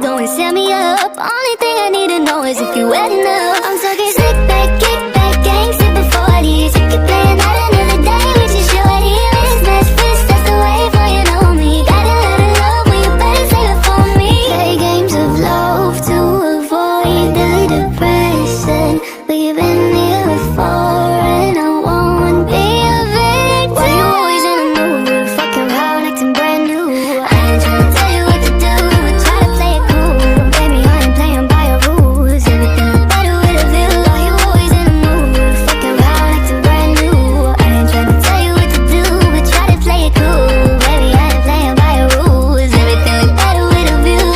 don't set me up. Only thing I need to know is if you wet enough. I'm talking sick back, kick back, gang sipping 40s. You keep playing out another day with your shorty. Mismatch fist, that's the way for you know me. Got a little love, well you better save it for me. Play games of love to avoid the depression. We've been here before and I won't be a victim. Why you always in the mood, fucking around acting brand new? I ain't tryna tell you what to do, but try to play it cool. Baby, I ain't playing by your rules. Everything is better with a view. Why you always in the mood, fucking around acting brand new? I ain't tryna tell you what to do, but try to play it cool. Baby, I ain't playing by your rules. Everything is better with a view,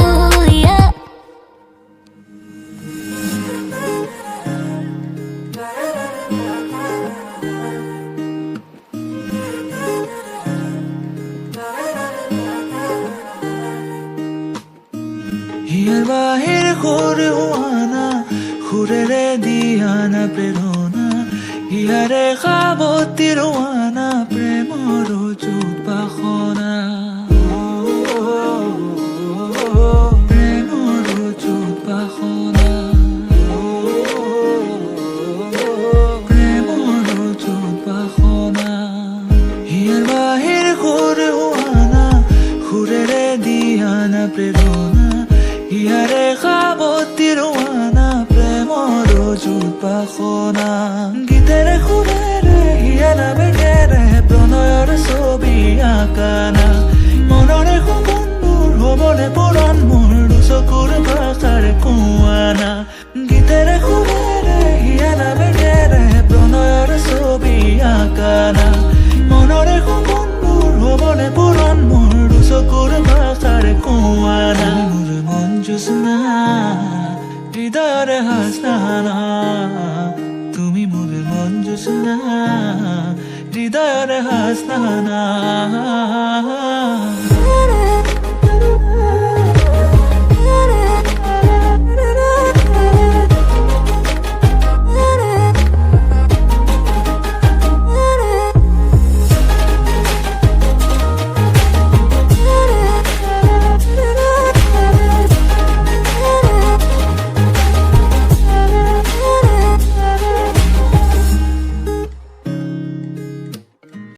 yeah. Here বাহির ঘুরে হুয়ানা ঘুরে রে দিয়ানা প্রেরণা হিয়ারে খাবতির হুয়ানা প্রেমর চুপ পাখনা প্রেমর চুপ পাখনা প্রেমর চুপ পাখনা হিয়ার বাহির ঘুরে হুয়ানা ঘুরে রে দিয়ানা প্রেরণা হিয়ারে খাবতির হুয়ানা প্রেমর চুপ পাখনা গীতেরে ঘুরে রে হিয়া নামে গেরে প্রণয়ৰ ছবি আঁকানা মনৰে সপোনবোৰ হবনে পৰাণ মোৰ দুচকুৰ ভাষাৰ কুৱানা গীতেৰে ঘুৰে ৰে হিয়া নামে গেৰে প্ৰণয়ৰ ছবি আঁকানা মনৰে সপোনবোৰ হবনে পৰাণ মোৰ দুচকুৰ ভাষাৰ কুৱানা মোৰ মন জোছনা হৃদয়ৰ হাসনা তুমি মোৰ মন জোছনা হৃদয়ৰ হাসনা